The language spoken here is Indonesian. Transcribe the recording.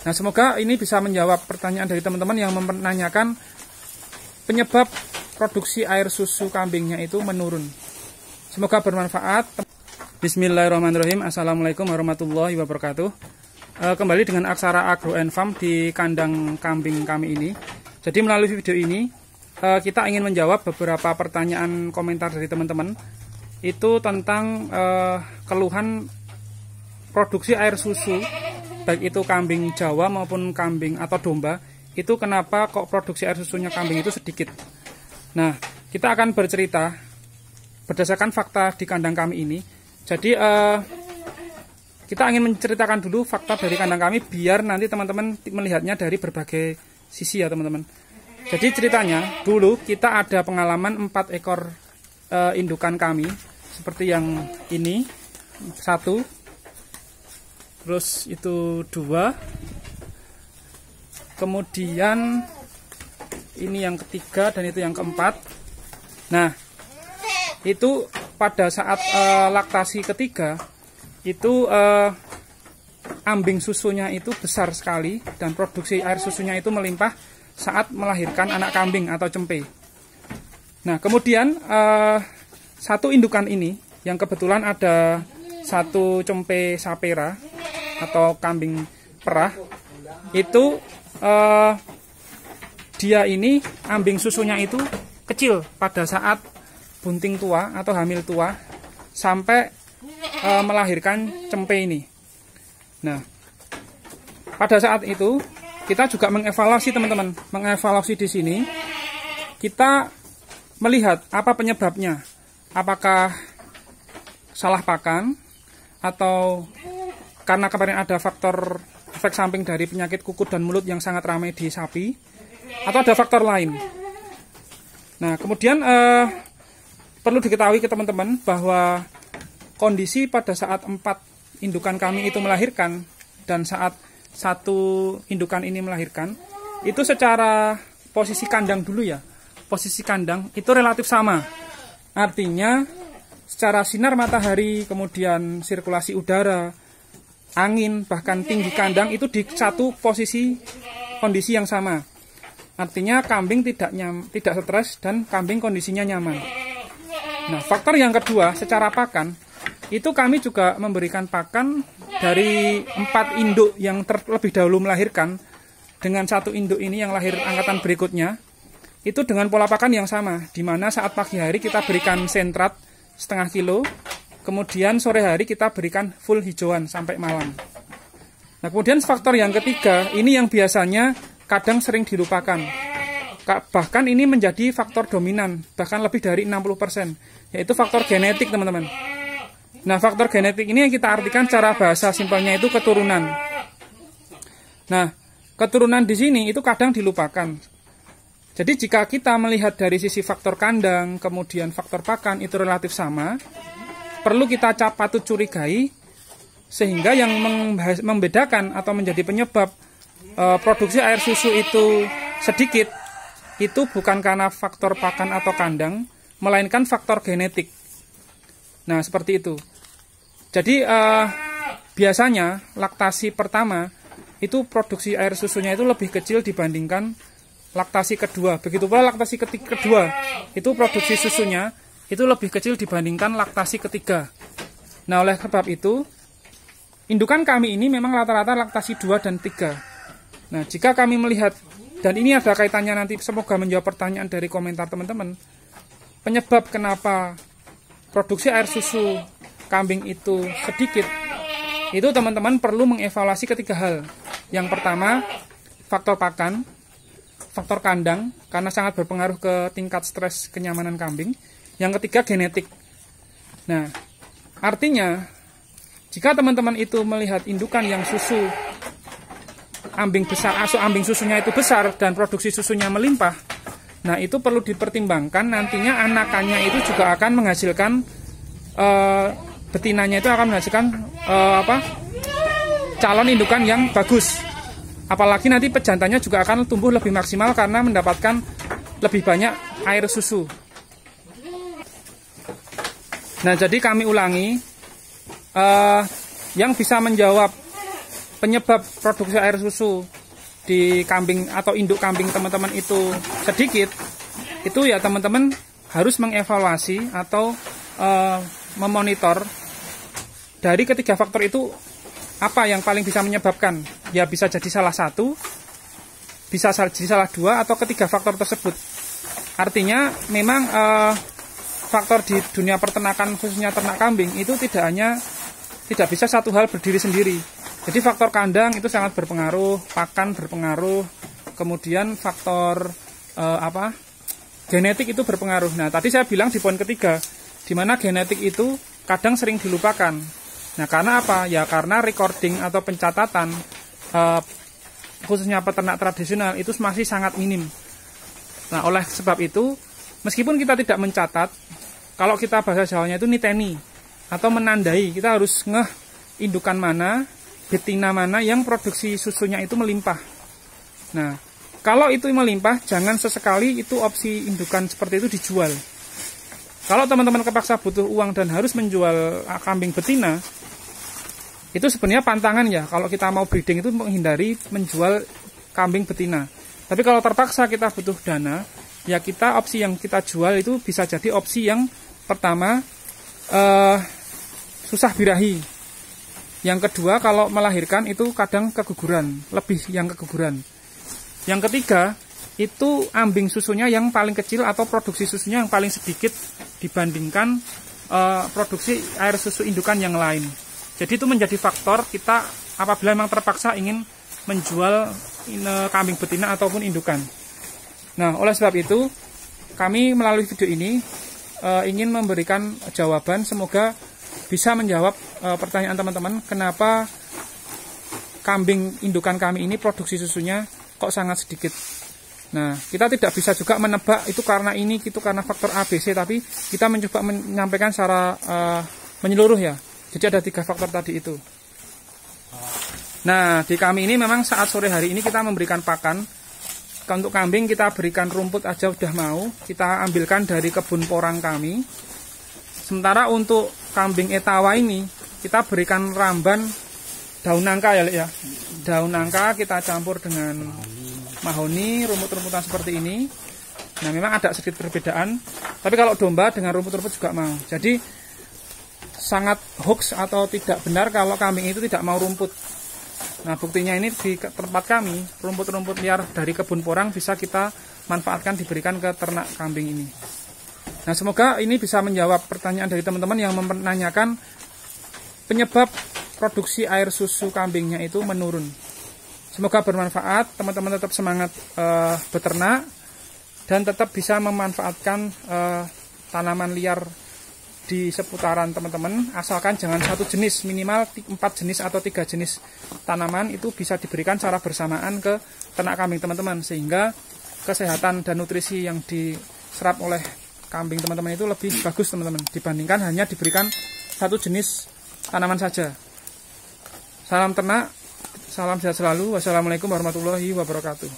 Nah, semoga ini bisa menjawab pertanyaan dari teman-teman yang menanyakan penyebab produksi air susu kambingnya itu menurun. Semoga bermanfaat. Bismillahirrahmanirrahim. Assalamualaikum warahmatullahi wabarakatuh. Kembali dengan Aksara Agro and Farm di kandang kambing kami ini. Jadi melalui video ini kita ingin menjawab beberapa pertanyaan komentar dari teman-teman. Itu tentang keluhan produksi air susu, baik itu kambing Jawa maupun kambing atau domba. Itu kenapa kok produksi air susunya kambing itu sedikit. Nah, kita akan bercerita berdasarkan fakta di kandang kami ini. Jadi kita ingin menceritakan dulu fakta dari kandang kami biar nanti teman-teman melihatnya dari berbagai sisi ya teman-teman. Jadi ceritanya dulu kita ada pengalaman 4 ekor indukan kami seperti yang ini, 1, terus itu 2, kemudian ini yang ketiga dan itu yang keempat. Nah, itu pada saat laktasi ketiga itu ambing susunya itu besar sekali dan produksi air susunya itu melimpah saat melahirkan anak kambing atau cempe. Nah, kemudian satu indukan ini yang kebetulan ada satu cempe sapera atau kambing perah itu dia ini ambing susunya itu kecil pada saat bunting tua atau hamil tua sampai melahirkan cempe ini. Nah, pada saat itu kita juga mengevaluasi teman-teman, mengevaluasi di sini kita melihat apa penyebabnya, apakah salah pakan atau karena kemarin ada faktor efek samping dari penyakit kuku dan mulut yang sangat ramai di sapi, atau ada faktor lain. Nah, kemudian perlu diketahui ke teman-teman bahwa kondisi pada saat 4 indukan kami itu melahirkan dan saat 1 indukan ini melahirkan, itu secara posisi kandang dulu ya, posisi kandang itu relatif sama. Artinya secara sinar matahari, kemudian sirkulasi udara, angin, bahkan tinggi kandang itu di satu posisi kondisi yang sama. Artinya kambing tidak stres dan kambing kondisinya nyaman. Nah, faktor yang kedua secara pakan, itu kami juga memberikan pakan dari 4 induk yang terlebih dahulu melahirkan dengan 1 induk ini yang lahir angkatan berikutnya, itu dengan pola pakan yang sama, di mana saat pagi hari kita berikan sentrat setengah kilo, kemudian sore hari kita berikan full hijauan sampai malam. Nah, kemudian faktor yang ketiga, ini yang biasanya kadang sering dilupakan. Bahkan ini menjadi faktor dominan, bahkan lebih dari 60%, yaitu faktor genetik teman-teman. Nah, faktor genetik ini yang kita artikan secara bahasa simpelnya itu keturunan. Nah, keturunan di sini itu kadang dilupakan. Jadi jika kita melihat dari sisi faktor kandang, kemudian faktor pakan itu relatif sama, perlu kita patut curigai, sehingga yang membedakan atau menjadi penyebab produksi air susu itu sedikit, itu bukan karena faktor pakan atau kandang, melainkan faktor genetik. Nah, seperti itu. Jadi biasanya laktasi pertama itu produksi air susunya itu lebih kecil dibandingkan laktasi kedua. Begitu pula laktasi kedua itu produksi susunya itu lebih kecil dibandingkan laktasi ketiga. Nah, oleh sebab itu indukan kami ini memang rata-rata laktasi 2 dan 3. Nah, jika kami melihat, dan ini ada kaitannya nanti, semoga menjawab pertanyaan dari komentar teman-teman, penyebab kenapa produksi air susu kambing itu sedikit, itu teman-teman perlu mengevaluasi ketiga hal. Yang pertama, faktor pakan, faktor kandang, karena sangat berpengaruh ke tingkat stres kenyamanan kambing. Yang ketiga, genetik. Nah, artinya, jika teman-teman itu melihat indukan yang susu ambing besar, ambing susunya itu besar dan produksi susunya melimpah, nah itu perlu dipertimbangkan nantinya anakannya itu juga akan menghasilkan betinanya itu akan menghasilkan calon indukan yang bagus. Apalagi nanti pejantannya juga akan tumbuh lebih maksimal karena mendapatkan lebih banyak air susu. Nah, jadi kami ulangi, yang bisa menjawab penyebab produksi air susu di kambing atau induk kambing teman-teman itu sedikit, itu ya teman-teman harus mengevaluasi atau memonitor dari ketiga faktor itu apa yang paling bisa menyebabkan. Ya bisa jadi salah satu, bisa jadi salah dua, atau ketiga faktor tersebut. Artinya memang faktor di dunia peternakan khususnya ternak kambing itu tidak bisa satu hal berdiri sendiri. Jadi faktor kandang itu sangat berpengaruh, pakan berpengaruh, kemudian faktor genetik itu berpengaruh. Nah, tadi saya bilang di poin ketiga, di mana genetik itu kadang sering dilupakan. Nah, karena apa? Ya karena recording atau pencatatan khususnya peternak tradisional itu masih sangat minim. Nah, oleh sebab itu, meskipun kita tidak mencatat, kalau kita bahasa Jawanya itu niteni atau menandai, kita harus ngeh indukan mana, betina mana yang produksi susunya itu melimpah. Nah, kalau itu melimpah, jangan sesekali itu opsi indukan seperti itu dijual. Kalau teman-teman kepaksa butuh uang dan harus menjual kambing betina, itu sebenarnya pantangan ya. Kalau kita mau breeding itu menghindari menjual kambing betina. Tapi kalau terpaksa kita butuh dana, ya kita opsi yang kita jual itu bisa jadi opsi yang pertama susah birahi. Yang kedua, kalau melahirkan itu kadang keguguran, lebih yang keguguran. Yang ketiga, itu ambing susunya yang paling kecil atau produksi susunya yang paling sedikit dibandingkan produksi air susu indukan yang lain. Jadi itu menjadi faktor kita apabila memang terpaksa ingin menjual kambing betina ataupun indukan. Nah, oleh sebab itu, kami melalui video ini ingin memberikan jawaban, semoga bisa menjawab pertanyaan teman-teman, kenapa kambing indukan kami ini produksi susunya kok sangat sedikit. Nah, kita tidak bisa juga menebak itu karena ini, itu karena faktor ABC, tapi kita mencoba menyampaikan secara menyeluruh ya. Jadi ada 3 faktor tadi itu. Nah, di kami ini memang saat sore hari ini kita memberikan pakan. Untuk kambing kita berikan rumput aja udah mau, kita ambilkan dari kebun porang kami. Sementara untuk kambing etawa ini kita berikan ramban daun nangka ya. Daun nangka kita campur dengan mahoni, rumput-rumputan seperti ini. Nah, memang ada sedikit perbedaan. Tapi kalau domba dengan rumput-rumput juga mau. Jadi sangat hoax atau tidak benar kalau kambing itu tidak mau rumput. Nah, buktinya ini di tempat kami, rumput-rumput liar dari kebun porang bisa kita manfaatkan diberikan ke ternak kambing ini. Nah, semoga ini bisa menjawab pertanyaan dari teman-teman yang menanyakan penyebab produksi air susu kambingnya itu menurun. Semoga bermanfaat, teman-teman tetap semangat beternak dan tetap bisa memanfaatkan tanaman liar di seputaran teman-teman, asalkan jangan satu jenis, minimal 4 jenis atau 3 jenis tanaman itu bisa diberikan secara bersamaan ke ternak kambing teman-teman, sehingga kesehatan dan nutrisi yang diserap oleh kambing teman-teman itu lebih bagus teman-teman, dibandingkan hanya diberikan satu jenis tanaman saja. Salam ternak, salam sehat selalu, wassalamualaikum warahmatullahi wabarakatuh.